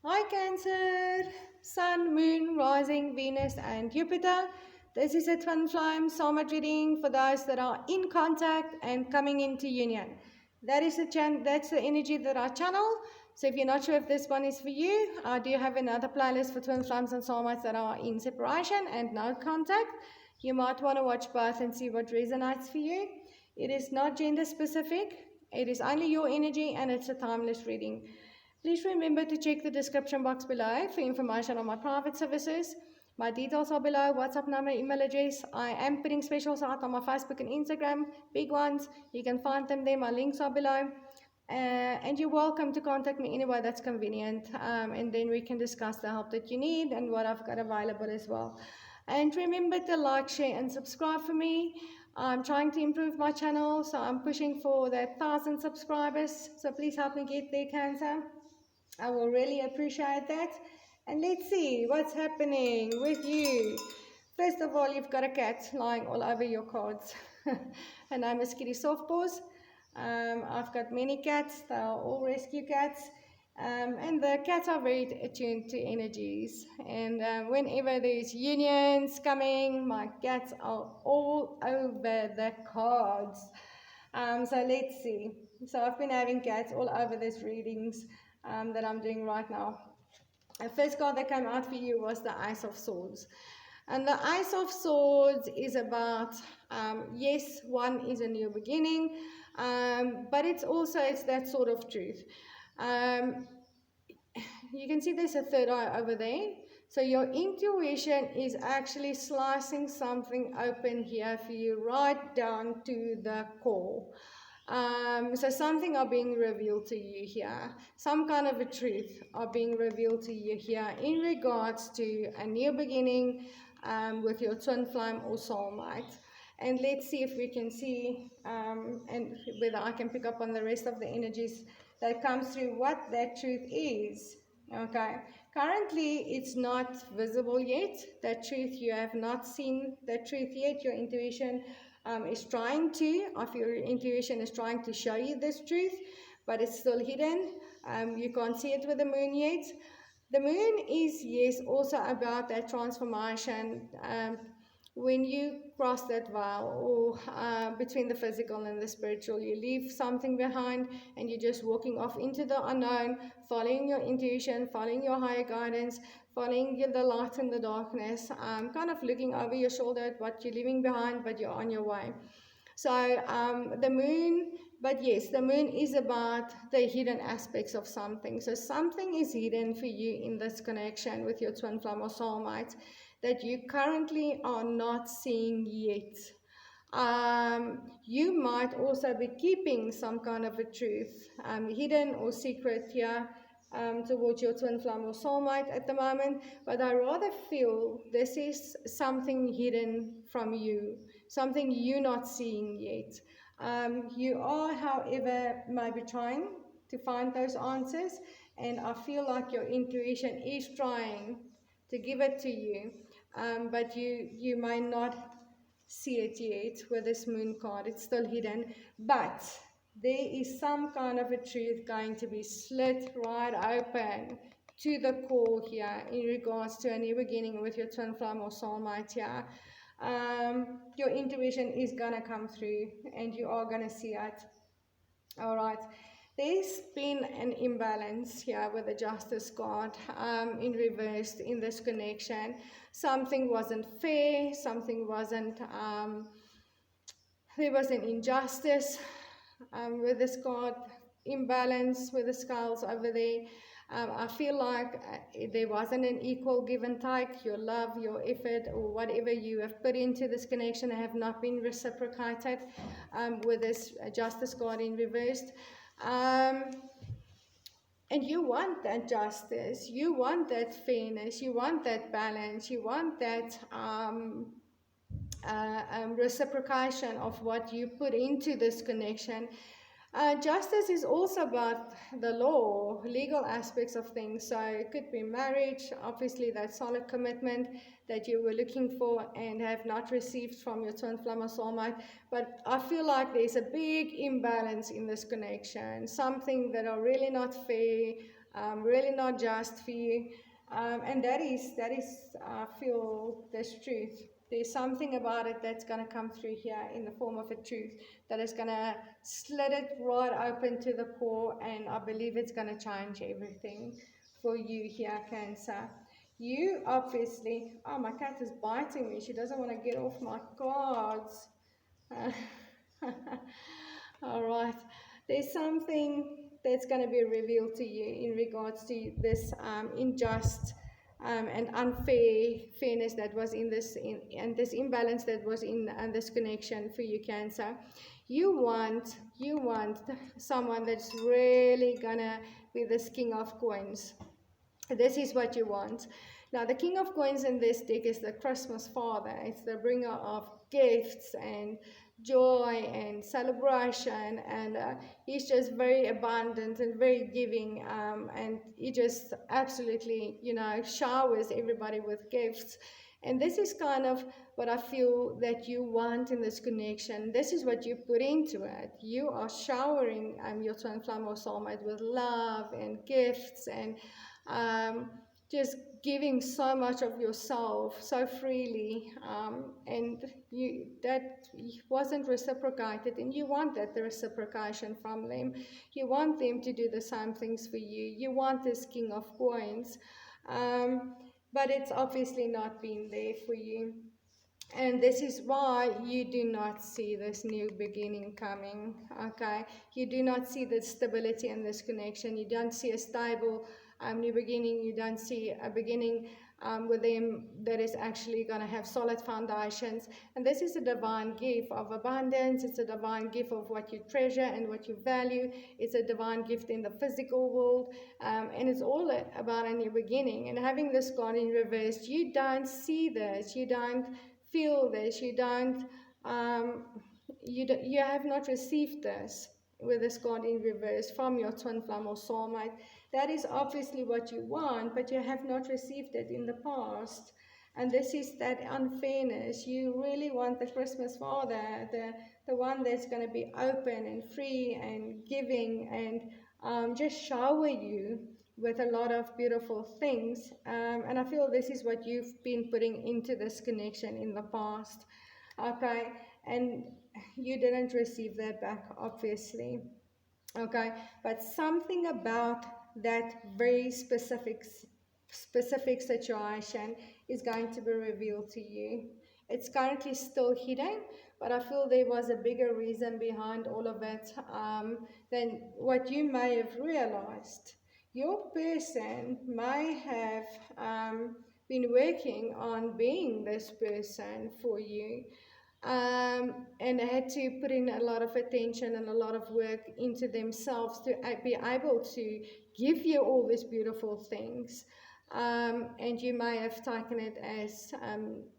Hi Cancer, Sun, Moon, Rising, Venus and Jupiter. This is a twin flame soulmate reading for those that are in contact and coming into union. That's the energy that I channel. So if you're not sure if this one is for you, I do have another playlist for twin flames and soulmates that are in separation and no contact. You might want to watch both and see what resonates for you. It is not gender specific. It is only your energy and it's a timeless reading. Please remember to check the description box below for information on my private services. My details are below, WhatsApp number, email address. I am putting specials out on my Facebook and Instagram, big ones. You can find them there, my links are below. And you're welcome to contact me any way that's convenient. And then we can discuss the help that you need and what I've got available as well. And remember to like, share, and subscribe for me. I'm trying to improve my channel, so I'm pushing for that 1,000 subscribers. So please help me get there, Cancer. I will really appreciate that. And let's see what's happening with you. First of all, you've got a cat lying all over your cards. Her name is Kitty Softpaws. I've got many cats. They are all rescue cats. And the cats are very attuned to energies. And whenever there's unions coming, my cats are all over the cards. So let's see. So I've been having cats all over these readings that I'm doing right now. The first card that came out for you was the Ace of Swords. And the Ace of Swords is about, yes, one is a new beginning, but it's that sort of truth. You can see there's a third eye over there. So your intuition is actually slicing something open here for you, right down to the core. So something are being revealed to you here. Some kind of a truth are being revealed to you here in regards to a new beginning with your twin flame or soulmate. And let's see if we can see and whether I can pick up on the rest of the energies that comes through what that truth is. Okay, currently it's not visible yet. That truth, you have not seen that truth yet. Your intuition is trying to, I feel your intuition is trying to show you this truth, but it's still hidden. You can't see it with the moon yet. The moon is, yes, also about that transformation. When you cross that veil or between the physical and the spiritual, you leave something behind and you're just walking off into the unknown, following your intuition, following your higher guidance, following the light in the darkness, kind of looking over your shoulder at what you're leaving behind, but you're on your way. So the moon, but yes, the moon is about the hidden aspects of something. So something is hidden for you in this connection with your twin flame or soulmate that you currently are not seeing yet. You might also be keeping some kind of a truth, hidden or secret here towards your twin flame or soulmate at the moment, but I rather feel this is something hidden from you, something you're not seeing yet. You are, however, maybe trying to find those answers, and I feel like your intuition is trying to give it to you, but you might not see it yet with this moon card. It's still hidden, but there is some kind of a truth going to be slit right open to the core here in regards to a new beginning with your twin flame or soulmate here. Your intuition is going to come through and you are going to see it. All right. There's been an imbalance here with the Justice card in reverse in this connection. Something wasn't fair, something wasn't, there was an injustice with this card, imbalance with the skulls over there. I feel like there wasn't an equal give and take. Your love, your effort, or whatever you have put into this connection have not been reciprocated with this Justice card in reversed. And you want that justice, you want that fairness, you want that balance, you want that reciprocation of what you put into this connection. Justice is also about the law, legal aspects of things. So it could be marriage, obviously that solid commitment that you were looking for and have not received from your twin flame or soulmate. But I feel like there's a big imbalance in this connection, something that are really not fair. really not just for you. And that is, I feel, this truth. There's something about it that's going to come through here in the form of a truth that is going to slit it right open to the core, and I believe it's going to change everything for you here, Cancer. You obviously, oh, my cat is biting me. She doesn't want to get off my cards. All right. There's something that's going to be revealed to you in regards to this unjust and unfair fairness that was in this, and this imbalance that was in this connection for you, Cancer. You want someone that's really gonna be this king of coins. This is what you want. Now, the king of coins in this deck is the Christmas father. It's the bringer of gifts and joy and celebration, and he's just very abundant and very giving, and he just absolutely, showers everybody with gifts. And this is kind of what I feel that you want in this connection. This is what you put into it. You are showering your twin flame or soulmate with love and gifts, and just giving so much of yourself so freely, and that wasn't reciprocated, and you want the reciprocation from them. You want them to do the same things for you. You want this king of coins, but it's obviously not been there for you. And this is why you do not see this new beginning coming, okay? You do not see the stability in this connection. You don't see a stable new beginning. You don't see a beginning with them that is actually going to have solid foundations. And this is a divine gift of abundance. It's a divine gift of what you treasure and what you value. It's a divine gift in the physical world. And it's all about a new beginning. And having this card in reverse, you don't see this. You don't feel this. You don't, you have not received this with this card in reverse from your twin flame or soulmate. That is obviously what you want, but you have not received it in the past. And this is that unfairness. You really want the Christmas father, the one that's going to be open and free and giving, and just shower you with a lot of beautiful things. And I feel this is what you've been putting into this connection in the past. Okay, and you didn't receive that back, obviously. Okay, but something about that very specific situation is going to be revealed to you. It's currently still hidden, but I feel there was a bigger reason behind all of it than what you may have realized. Your person may have been working on being this person for you, and had to put in a lot of attention and a lot of work into themselves to be able to give you all these beautiful things. And you may have taken it as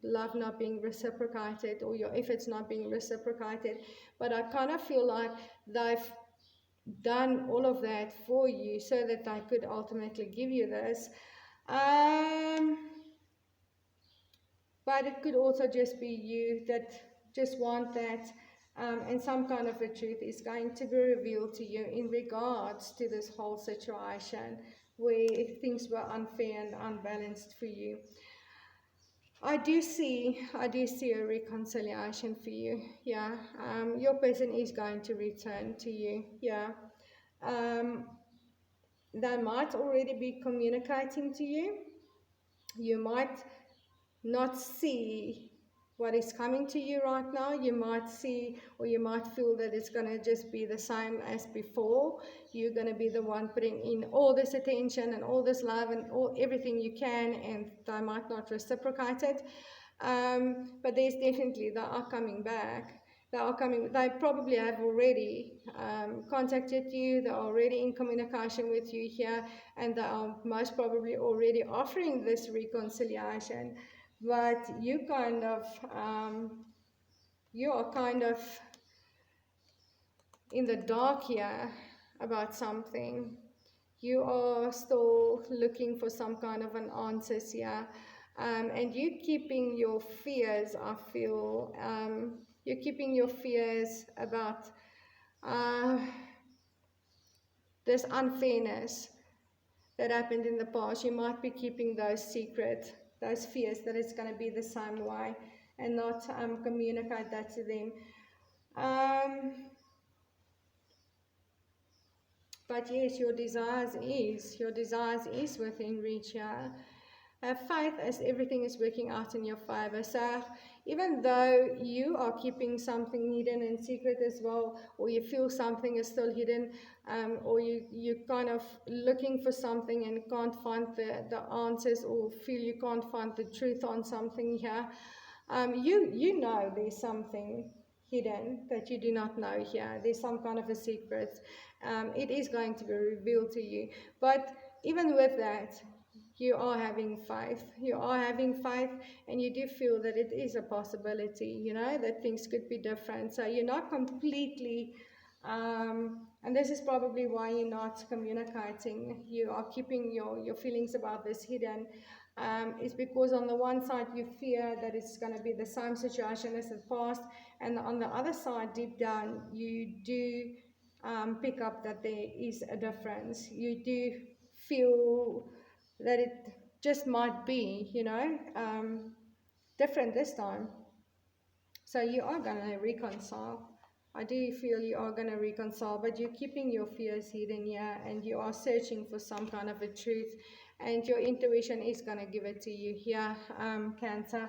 love not being reciprocated, or your efforts not being reciprocated, but I kind of feel like they've done all of that for you so that they could ultimately give you this. But it could also just be you that just want that, and some kind of a truth is going to be revealed to you in regards to this whole situation where things were unfair and unbalanced for you. I do see a reconciliation for you. Yeah, your person is going to return to you. Yeah, they might already be communicating to you. You might not see what is coming to you right now. You might see, or you might feel that it's going to just be the same as before. You're going to be the one putting in all this attention and all this love and everything you can, and they might not reciprocate it. But there's definitely, they are coming back. They probably have already contacted you. They're already in communication with you here, and they are most probably already offering this reconciliation. But you kind of, you are kind of in the dark here about something. You are still looking for some kind of an answer here. And you keeping your fears, I feel, you're keeping your fears about this unfairness. that happened in the past. You might be keeping those secret, those fears that it's going to be the same way, and not communicate that to them. But yes, your desires is within reach. Yeah. Have faith as everything is working out in your favor. So even though you are keeping something hidden and secret as well, or you feel something is still hidden, or you're kind of looking for something and can't find the answers, or feel you can't find the truth on something here, you know there's something hidden that you do not know here. There's some kind of a secret. It is going to be revealed to you. But even with that, you are having faith. You are having faith, and you do feel that it is a possibility, you know, that things could be different. So you're not completely, and this is probably why you're not communicating. You are keeping your feelings about this hidden. Is because on the one side you fear that it's going to be the same situation as the past, and on the other side, deep down, you do pick up that there is a difference. You do feel that it just might be, you know, different this time. So you are going to reconcile. I do feel you are going to reconcile, but you're keeping your fears hidden here, and you are searching for some kind of a truth, and your intuition is going to give it to you here, Cancer.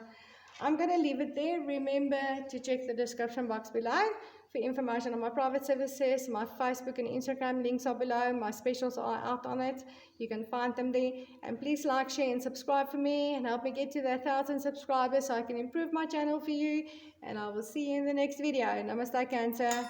I'm going to leave it there. Remember to check the description box below for information on my private services. My Facebook and Instagram links are below. My specials are out on it. You can find them there. And please like, share, and subscribe for me, and help me get to the 1,000 subscribers so I can improve my channel for you. And I will see you in the next video. Namaste, Cancer.